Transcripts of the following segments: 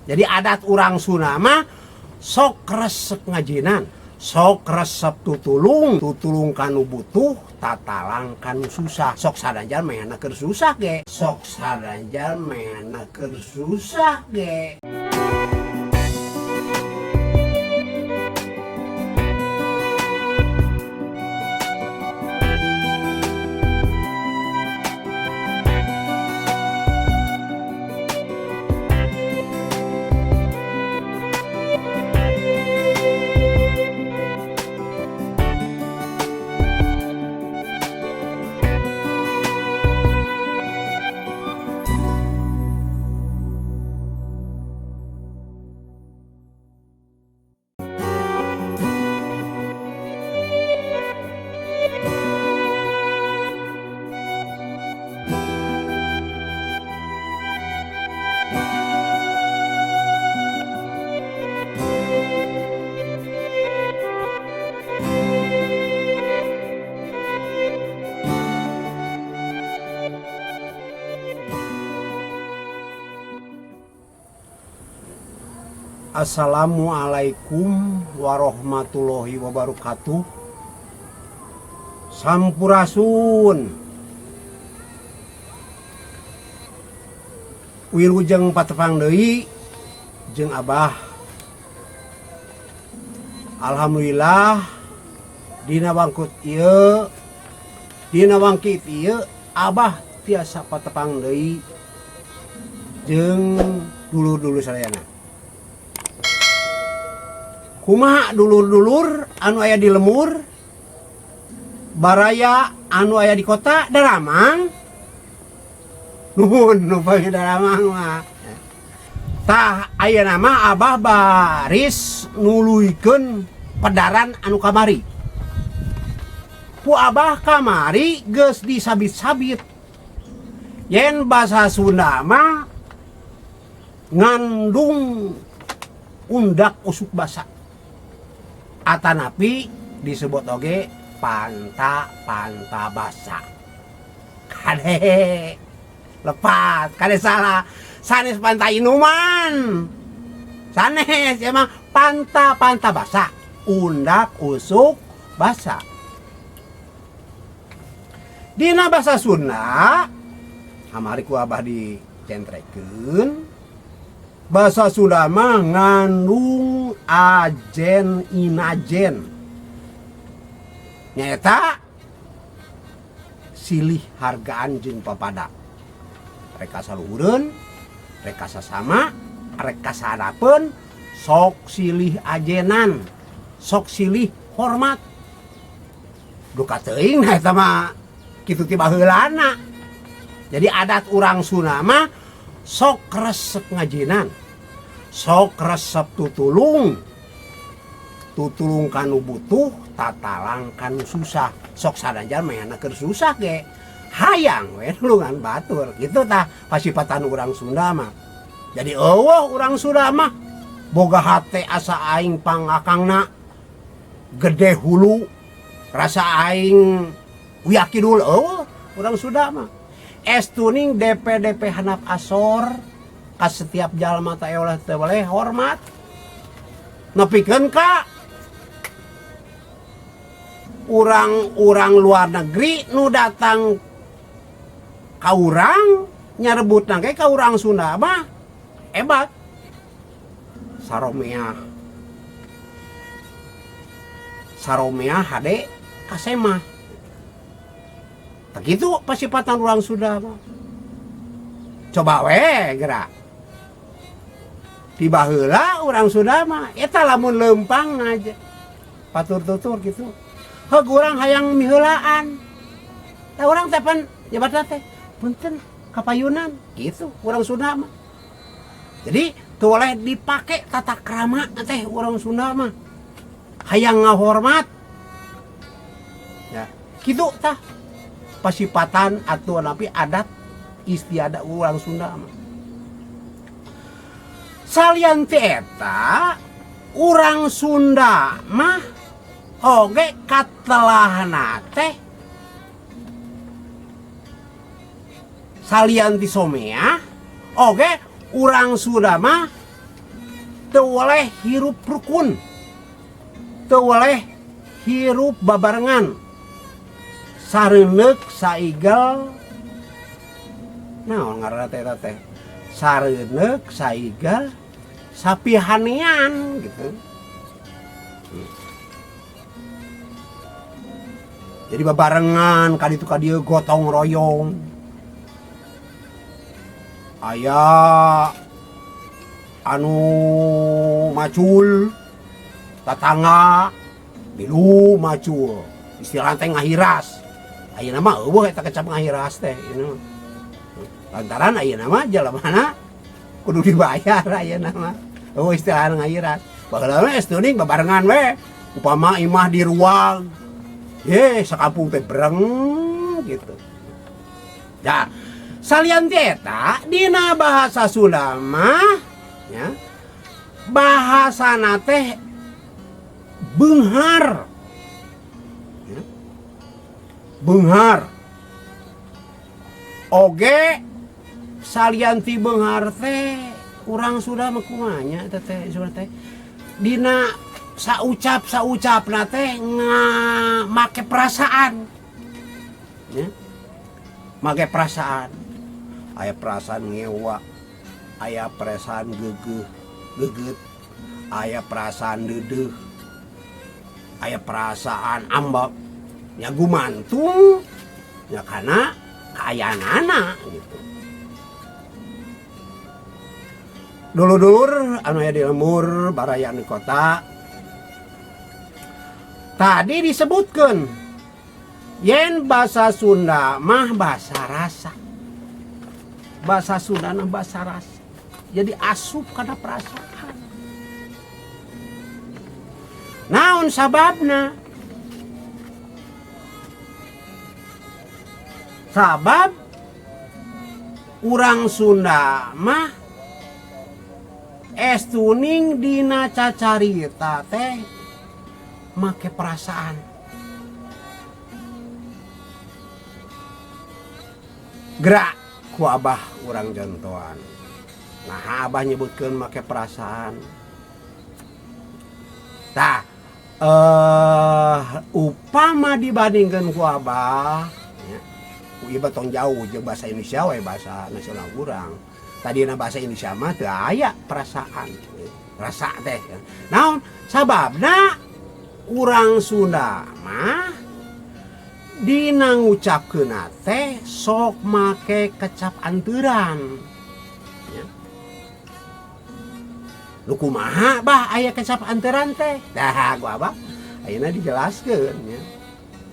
Jadi adat urang Sunda mah sok resep ngajinan, sok resep tutulung kanu butuh, tatalang kanu susah. Sok sadajar mehna keur susah ge. Sok sadajar mehna keur susah ge. Assalamualaikum warahmatullahi wabarakatuh. Sampurasun. Wilujeng patepang deui jeung Abah. Alhamdulillah dina bangkit ieu Abah tiasa patepang deui jeung dulur-dulur sadayana. Kumaha dulur-dulur anu aya di lemur, baraya anu aya di kota daramang. Nuhun nu pagi daramang mah. Tah ayeuna mah Abah baris nuluykeun pedaran anu kamari. Ku Abah kamari geus disabit-sabit. Yen basa Sunda mah ngandung undak usuk basa. Atanapi disebut oge panta basa. Kade lepat, kade salah. Sanes panta inuman. Sanes emang panta basa, undak usuk basa. Dina basa Sunda, kamari ku Abah dicentrekeun. Basa Sunda mah ngandung ajen inajen. Nyata silih hargaan jeung papada. Reka saluhureun, reka sasama, reka sadapeun, sok silih ajenan, sok silih hormat. Duka teuing nah eta mah kitu ti baheulana. Jadi adat urang Sunda mah sok resep ngajinan, sok resep tutulung kanu butuh, tatalang kanu susah. Sok sadajar mehna keur susah ge. Hayang we nulungan batur. Kitu tah pasipatan urang Sunda mah. Jadi eueuh urang Sunda mah boga hate asa aing pangakangna gede hulu, rasa aing uyak kidul eueuh urang Sunda mah. Estuning DP handap asor ka setiap jalma teh oleh teu boleh hormat. Nepikeun ka urang luar negeri nu datang ka urang nyarebutna ge ka urang Sunda mah hebat. Saromeah hade kasemah. Begitu pasipatan urang Sunda mah. Coba we gerak. Tiba heula urang Sunda mah eta lamun leumpang aja. Patur-tutur gitu. Heug urang hayang miheulaan. Tah urang teh pan nyebatna teh punten kapayunan gitu urang Sunda mah. Jadi teu boleh dipake tata krama teh urang Sunda mah. Hayang ngahormat. Ya, kitu tah. Pasipatan atau napi adat istiadat urang Sunda mah. Salian eta urang Sunda mah oge katelahna teh salian ti somea oge urang Sunda mah teu boleh hirup rukun, teu boleh hirup babarengan, sareuneup saigal naon ngaranna teh sareuneup saigal sapihanean gitu. Jadi babarengan kaditu kadieu gotong royong. Aya anu macul tatangga milu macul istilah teh ngahiras. Ayeuna mah eueuh eta kecap ngahiras teh ini. Lantaran ayeuna mah jalemana kudu dibayar ayeuna mah. Eueuh istilah ngahiras. Baheula mah estuning babarengan we. Upama imah di ruang ye sakampung teh bereng gitu. Ya, salian eta dina bahasa Sunda mah ya. Bahasana teh beunghar. Ya. Beunghar. Oge salian ti beunghar teh urang Sunda mah kumaha nya eta teh Sunda teh dina saucap teh make perasaan ya. Make perasaan aya perasaan ngewa, aya perasaan geget, aya perasaan deudeuh, aya perasaan ambak nya gumantung ya kana kaayaanana gitu. Dulur-dulur anu aya di lembur barayan di kota tadi disebutkan yen bahasa Sunda mah bahasa rasa. Bahasa Sunda mah bahasa rasa. Jadi asup kana perasaan. Naon sababna? Sabab urang Sunda mah estuning dina cacarita teh make perasaan. Gerak ku abah urang jontoan. Nah abah nyebutkeun make perasaan. Tah upama dibandingkeun ku abah ya, ku ieu tong jauh jeung bahasa Indonesia we bahasa nasional urang. Tadina bahasa Indonesia mah teu aya perasaan. Rasa teh. Naon sababna urang Sunda mah dina ngucapkeunna teh sok make kecap anteuran ya. Lu kumaha bah aya kecap anteuran teh? Dah gua abah ayeuna dijelaskeun ya.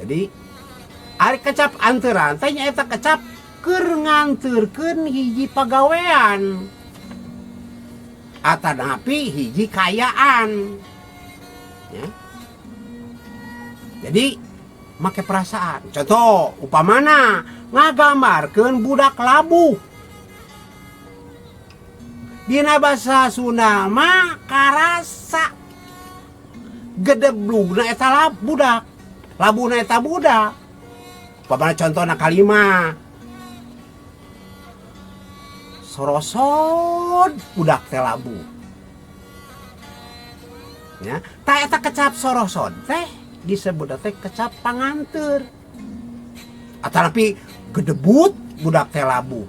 Jadi ari kecap anteuran teh nyaeta kecap keur nganteurkeun hiji pagawean atanapi hiji kayaan ya. Jadi make perasaan. Contoh upamana ngagambarkeun budak labuh. Dina bahasa Sunda mah karasa gedeblugna eta budak. Labuhna eta budak. Upamana contohna kalimah sorosod budak teh labuh. Ya, ta eta kecap sorosod teh disebut teh kecap panganteur. Atanapi gedebut budak teh labuh.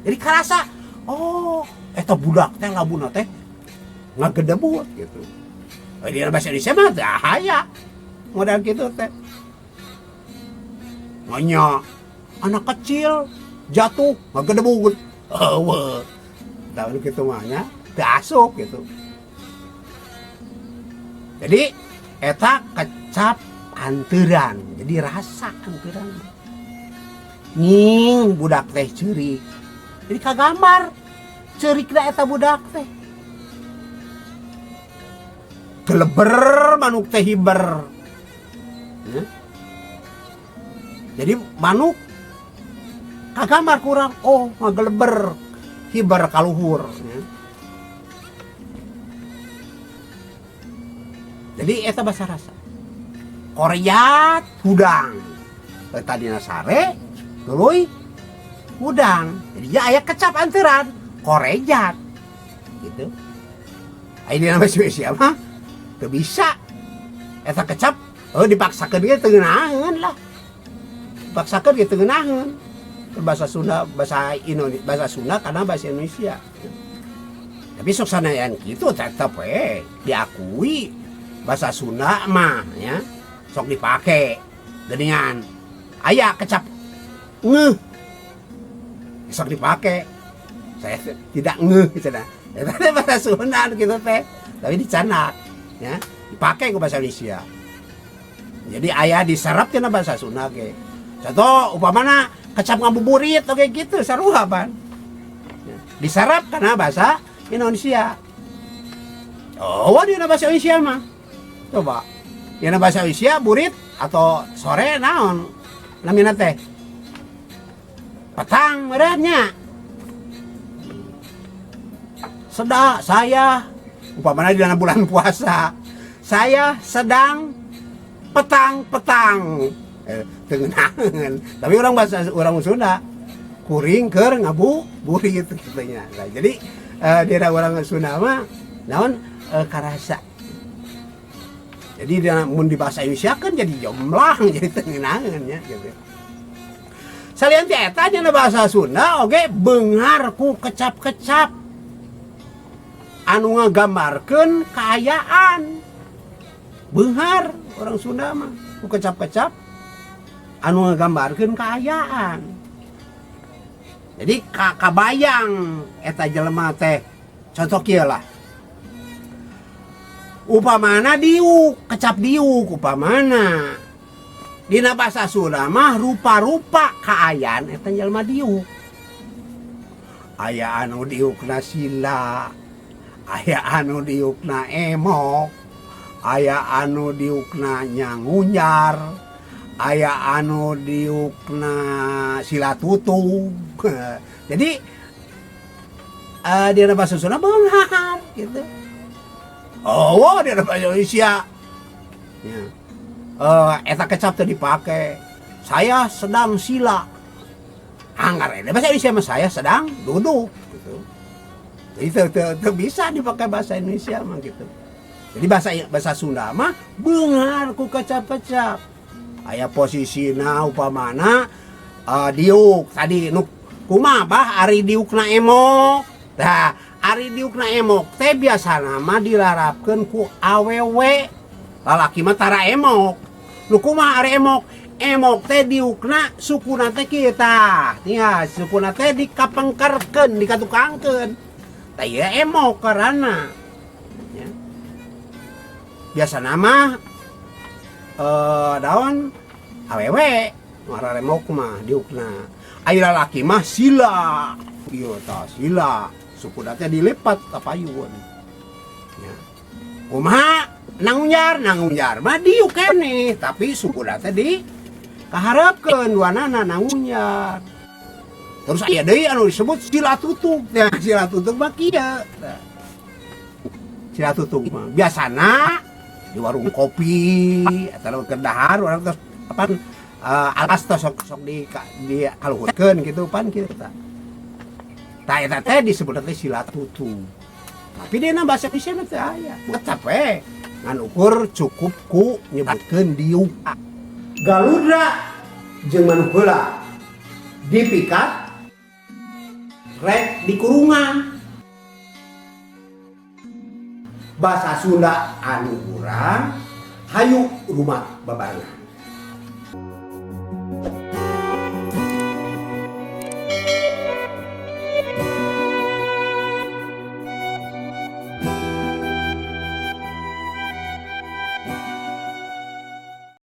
Jadi karasa oh eta budak teh labuhna teh ngagedebut gitu. Di bahasa Indonesia mah teh aya model kitu teh. Nya anak kecil jatuh ngagedebut. Eueuh. Tahu kitu mah nya teu asup gitu. Jadi eta kecap anteuran, jadi rasa anteuran. Nying budak teh ceurik. Jadi kagambar ceurikna eta budak teh. Geleber manuk teh hiber. Ya. Jadi manuk kagambar kurang oh ngageleber hiber kaluhur ya. Jadi eta bahasa rasa. Koreat hudang. Tadina sare tuluy hudang. Jadi ya aya kecap anteuran korejat. Gitu. Ini nama Indonesia mah teu bisa. Eta kecap dipaksakeun ge teu ngeunaheun lah. Dipaksakeun ge teu ngeunaheun. Bahasa Sunda, bahasa Indonesia, bahasa Sunda karena bahasa Indonesia. Tapi sok sanajan kitu tetep diakui bahasa Sunda mah ya. Sok dipake geuningan aya kecap ngeuh. Sok dipake. Saya tidak ngeuh cenah. Eta bahasa Sunda gitu teh. Tapi dicanak ya, dipakai ke bahasa Indonesia. Jadi aya diserap cenah bahasa Sunda ge. Contoh upamana kecap ngabuburit oke gitu saruha pan. Ya, diserap karena bahasa Indonesia. Oh, di bahasa Indonesia mah. Coba. Di bahasa Indonesia burit atau sore naon? Namina teh. Petang merahnya. Saya upamana di dalam bulan puasa. Saya sedang petang-petang. Tengenangan. Tapi orang Sunda kuring keur ngabuburit kitanya. Nah, jadi di orang Sunda mah naon karasa. Jadi mun di bahasa Indonesia kan jadi jomblang, jadi tengenangan ya gitu. Salian ti eta nya bahasa Sunda oge beungar ku kecap-kecap anu ngagambarkeun kaayaan. Beungar orang Sunda mah ku kecap-kecap anu ngagambarkeun kaayaan. Jadi kabayang eta jelema teh contoh kieu lah. Upamana diuk, kecap diuk upamana. Dina bahasa Sunda mah rupa-rupa kaayaan eta jelema diuk. Aya anu diukna sila, aya anu diukna emok, aya anu diukna nyangunyar, aya anu diukna silatutug. Jadi di bahasa Sunda beunghar gitu. Oh, di bahasa Indonesia. Ya. Eta kecap teh dipake. Saya sedang sila. Anggar ini bahasa Indonesia mah saya sedang duduk gitu. Itu bisa dipakai bahasa Indonesia mah gitu. Jadi bahasa Sunda mah beunghar ku kecap-kecap. Aya posisina upamana diuk tadi nu kumaha bah ari diukna emok. Tah, ari diukna emok teh biasana mah dilarapkeun ku awewe. Lalaki mah tara emok. Nu kumaha ari emok? Emok teh diukna sukuna teh kita. Nya, sukuna teh dikapengkerkeun, dikatukangkeun. Tah ieu emok karana. Ya. Biasana mah daun awewe marah remok mah diukna. Ayo lalaki mah sila. Ieu tah sila. Suku teh dilipat ka payun. Ya. Kumaha nangunjar mah diuk keneh, tapi suku teh di kaharepkeun duanana nangunjar. Terus aya deui anu disebut silatutug. Ya, silatutug mah kieu. Silatutug mah biasana di warung kopi atau ke dahar orang terus apa alas tos sok di kaluhurkeun gitu pan kieu tah. Tah eta teh disebut teh silatutug. Tapi dina bahasa Indonesia teh aya. Tetep ngan ukur cukup ku nyebutkeun diuk. Galuda jeung manuk heula dipikat rek di kurungan. Bahasa Sunda anu urang hayu rumah babarengan.